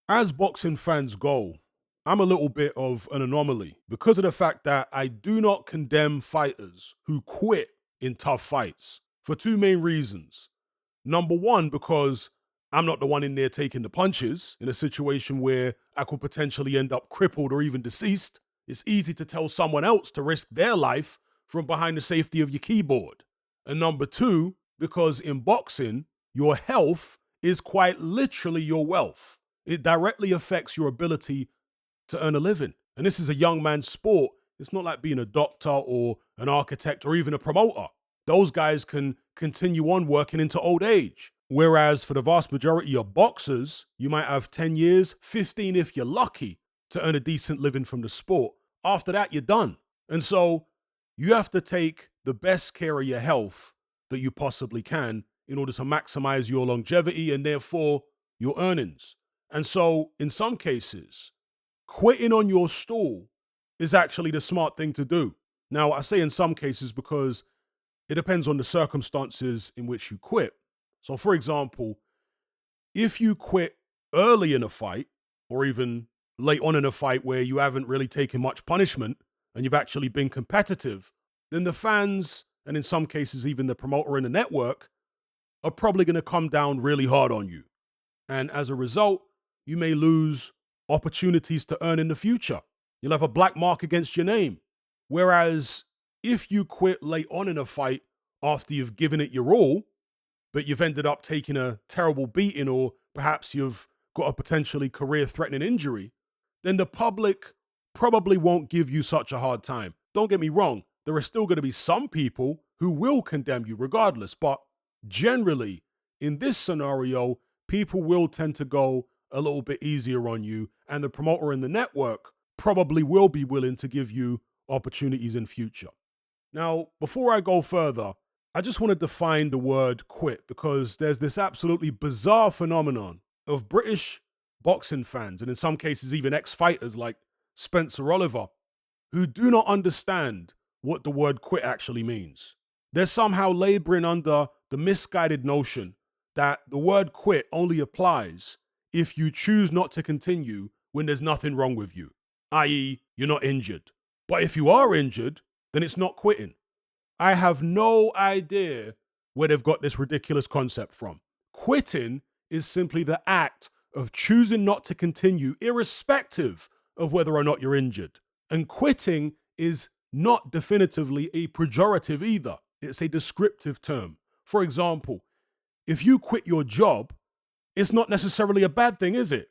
As boxing fans go, I'm a little bit of an anomaly because of the fact that I do not condemn fighters who quit in tough fights for two main reasons. Number one, because I'm not the one in there taking the punches in a situation where I could potentially end up crippled or even deceased. It's easy to tell someone else to risk their life from behind the safety of your keyboard. And number two, because in boxing, your health is quite literally your wealth. It directly affects your ability to earn a living. And this is a young man's sport. It's not like being a doctor or an architect or even a promoter. Those guys can continue on working into old age. Whereas for the vast majority of boxers, you might have 10 years, 15 if you're lucky, to earn a decent living from the sport. After that, you're done. And so you have to take the best care of your health that you possibly can in order to maximize your longevity and therefore your earnings. And so, in some cases, quitting on your stool is actually the smart thing to do. Now, I say in some cases because it depends on the circumstances in which you quit. So, for example, if you quit early in a fight or even late on in a fight where you haven't really taken much punishment and you've actually been competitive, then the fans, and in some cases, even the promoter and the network, are probably going to come down really hard on you. And as a result, you may lose opportunities to earn in the future. You'll have a black mark against your name. Whereas if you quit late on in a fight after you've given it your all, but you've ended up taking a terrible beating, or perhaps you've got a potentially career threatening injury, then the public probably won't give you such a hard time. Don't get me wrong, there are still going to be some people who will condemn you regardless, but generally, in this scenario, people will tend to go a little bit easier on you, and the promoter and the network probably will be willing to give you opportunities in future. Now, before I go further, I just want to define the word quit because there's this absolutely bizarre phenomenon of British boxing fans, and in some cases, even ex fighters like Spencer Oliver, who do not understand what the word quit actually means. They're somehow laboring under the misguided notion that the word quit only applies if you choose not to continue when there's nothing wrong with you, i.e., you're not injured. But if you are injured, then it's not quitting. I have no idea where they've got this ridiculous concept from. Quitting is simply the act of choosing not to continue, irrespective of whether or not you're injured. And quitting is not definitively a pejorative either, it's a descriptive term. For example, if you quit your job, it's not necessarily a bad thing, is it?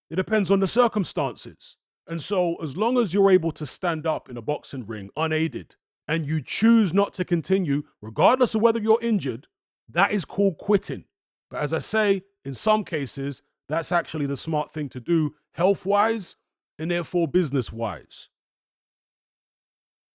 It depends on the circumstances. And so, as long as you're able to stand up in a boxing ring unaided and you choose not to continue, regardless of whether you're injured, that is called quitting. But as I say, in some cases, that's actually the smart thing to do health wise and therefore business wise.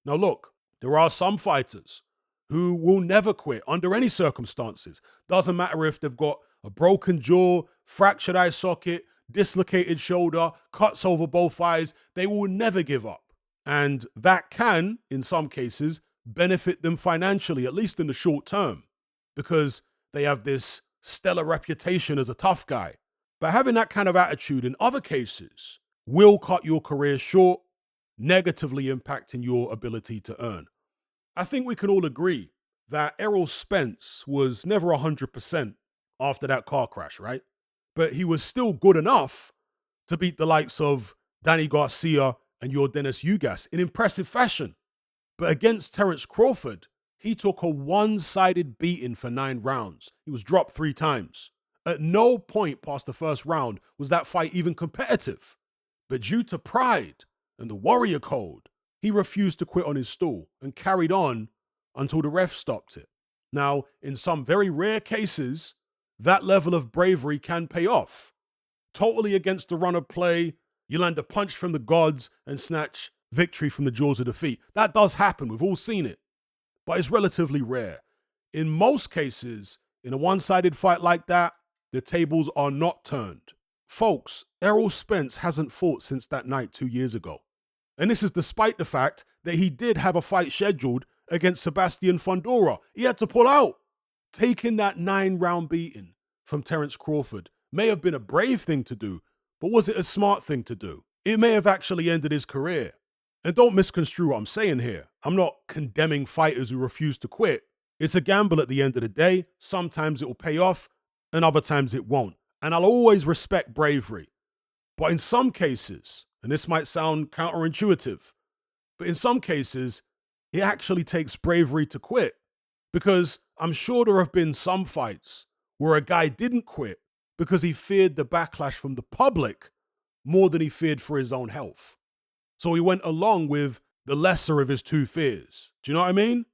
Now, look, there are some fighters who will never quit under any circumstances. Doesn't matter if they've got a broken jaw, fractured eye socket, dislocated shoulder, cuts over both eyes, they will never give up. And that can, in some cases, benefit them financially, at least in the short term, because they have this stellar reputation as a tough guy. But having that kind of attitude in other cases will cut your career short, negatively impacting your ability to earn. I think we can all agree that Errol Spence was never 100% after that car crash, right? But he was still good enough to beat the likes of Danny Garcia and your Dennis Ugas in impressive fashion. But against Terence Crawford, he took a one-sided beating for 9 rounds. He was dropped 3 times. At no point past the first round was that fight even competitive. But due to pride and the warrior code, he refused to quit on his stool and carried on until the ref stopped it. Now, in some very rare cases, that level of bravery can pay off. Totally against the run of play, you land a punch from the gods and snatch victory from the jaws of defeat. That does happen. We've all seen it. But it's relatively rare. In most cases, in a one-sided fight like that, the tables are not turned. Folks, Errol Spence hasn't fought since that night 2 years ago. And this is despite the fact that he did have a fight scheduled against Sebastian Fundora. He had to pull out. Taking that 9-round beating from Terence Crawford may have been a brave thing to do, but was it a smart thing to do? It may have actually ended his career. And don't misconstrue what I'm saying here. I'm not condemning fighters who refuse to quit. It's a gamble at the end of the day. Sometimes it will pay off, and other times it won't. And I'll always respect bravery. But in some cases, and this might sound counterintuitive, but in some cases, it actually takes bravery to quit. Because I'm sure there have been some fights where a guy didn't quit because he feared the backlash from the public more than he feared for his own health. So he went along with the lesser of his two fears. Do you know what I mean?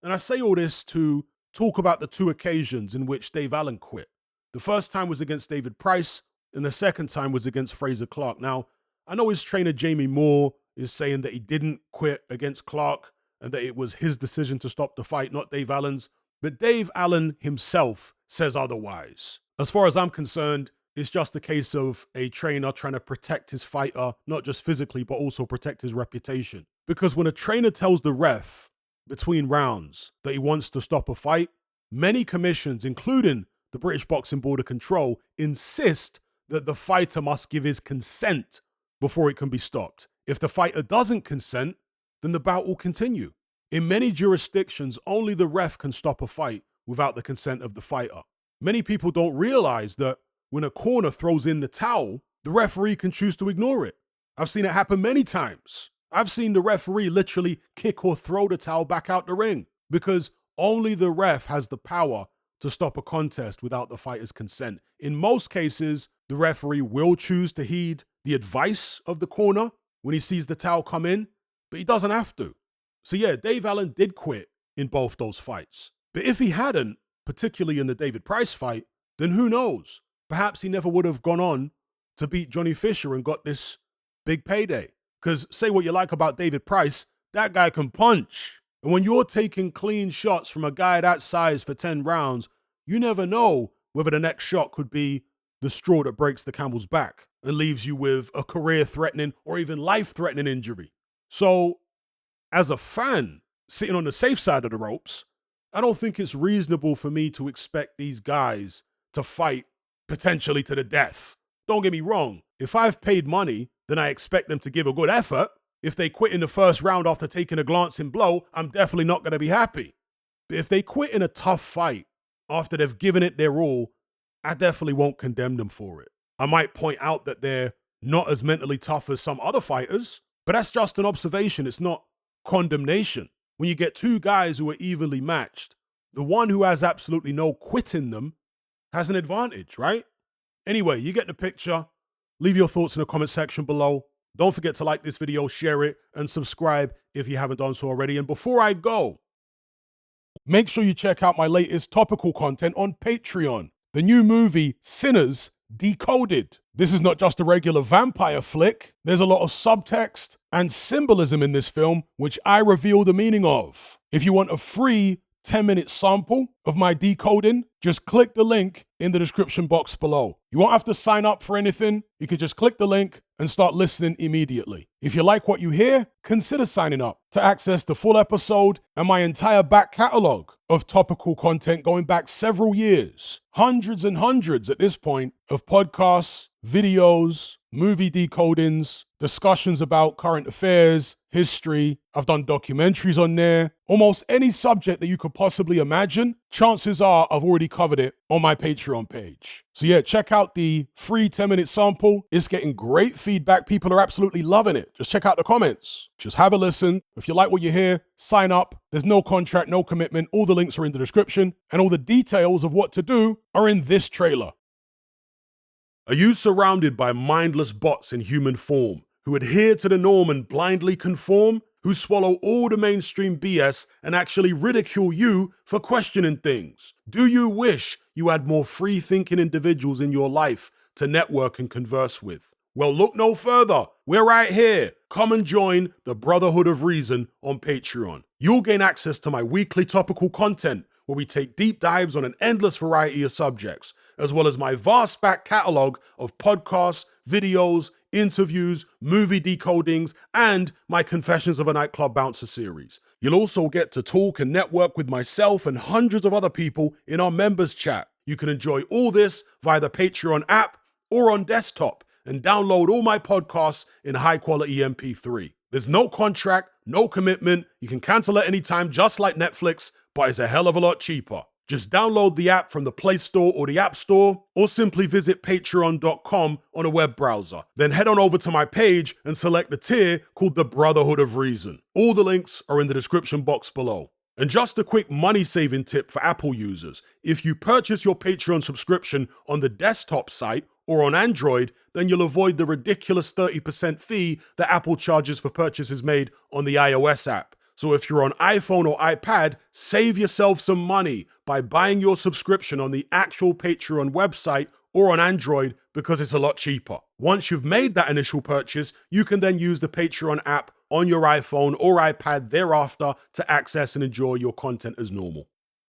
And I say all this to talk about the two occasions in which Dave Allen quit. The first time was against David Price, and the second time was against Frazer Clarke. Now, I know his trainer, Jamie Moore, is saying that he didn't quit against Clarke and that it was his decision to stop the fight, not Dave Allen's. But Dave Allen himself says otherwise. As far as I'm concerned, it's just a case of a trainer trying to protect his fighter, not just physically, but also protect his reputation. Because when a trainer tells the ref between rounds that he wants to stop a fight, many commissions, including the British Boxing Board of Control, insist that the fighter must give his consent before it can be stopped. If the fighter doesn't consent, then the bout will continue. In many jurisdictions, only the ref can stop a fight without the consent of the fighter. Many people don't realize that when a corner throws in the towel, the referee can choose to ignore it. I've seen it happen many times. I've seen the referee literally kick or throw the towel back out the ring because only the ref has the power to stop a contest without the fighter's consent. In most cases, the referee will choose to heed the advice of the corner when he sees the towel come in, but he doesn't have to. So yeah, Dave Allen did quit in both those fights. But if he hadn't, particularly in the David Price fight, then who knows? Perhaps he never would have gone on to beat Johnny Fisher and got this big payday. Because say what you like about David Price, that guy can punch. And when you're taking clean shots from a guy that size for 10 rounds, you never know whether the next shot could be the straw that breaks the camel's back and leaves you with a career-threatening or even life-threatening injury. So, as a fan, sitting on the safe side of the ropes, I don't think it's reasonable for me to expect these guys to fight potentially to the death. Don't get me wrong. If I've paid money, then I expect them to give a good effort. If they quit in the first round after taking a glancing blow, I'm definitely not going to be happy. But if they quit in a tough fight after they've given it their all, I definitely won't condemn them for it. I might point out that they're not as mentally tough as some other fighters, but that's just an observation. It's not condemnation. When you get two guys who are evenly matched, the one who has absolutely no quit in them has an advantage, right? Anyway, you get the picture. Leave your thoughts in the comment section below. Don't forget to like this video, share it, and subscribe if you haven't done so already. And before I go, make sure you check out my latest topical content on Patreon. The new movie, Sinners Decoded. This is not just a regular vampire flick. There's a lot of subtext and symbolism in this film, which I reveal the meaning of. If you want a free 10-minute sample of my decoding, just click the link in the description box below. You won't have to sign up for anything. You can just click the link and start listening immediately. If you like what you hear, consider signing up to access the full episode and my entire back catalog of topical content going back several years. Hundreds and hundreds at this point of podcasts, videos, movie decodings, discussions about current affairs, history. I've done documentaries on there. Almost any subject that you could possibly imagine, chances are I've already covered it on my Patreon page. So yeah, check out the free 10-minute sample. It's getting great feedback. People are absolutely loving it. Just check out the comments. Just have a listen. If you like what you hear, sign up. There's no contract, no commitment. All the links are in the description, and all the details of what to do are in this trailer. Are you surrounded by mindless bots in human form who adhere to the norm and blindly conform, who swallow all the mainstream BS and actually ridicule you for questioning things? Do you wish you had more free-thinking individuals in your life to network and converse with? Well, look no further. We're right here. Come and join the Brotherhood of Reason on Patreon. You'll gain access to my weekly topical content where we take deep dives on an endless variety of subjects, as well as my vast back catalogue of podcasts, videos, interviews, movie decodings, and my Confessions of a Nightclub Bouncer series. You'll also get to talk and network with myself and hundreds of other people in our members chat. You can enjoy all this via the Patreon app, or on desktop and download all my podcasts in high quality MP3. There's no contract, no commitment. You can cancel at any time, just like Netflix, but it's a hell of a lot cheaper. Just download the app from the Play Store or the App Store, or simply visit patreon.com on a web browser. Then head on over to my page and select the tier called the Brotherhood of Reason. All the links are in the description box below. And just a quick money-saving tip for Apple users. If you purchase your Patreon subscription on the desktop site or on Android, then you'll avoid the ridiculous 30% fee that Apple charges for purchases made on the iOS app. So if you're on iPhone or iPad, save yourself some money by buying your subscription on the actual Patreon website or on Android, because it's a lot cheaper. Once you've made that initial purchase, you can then use the Patreon app on your iPhone or iPad thereafter to access and enjoy your content as normal.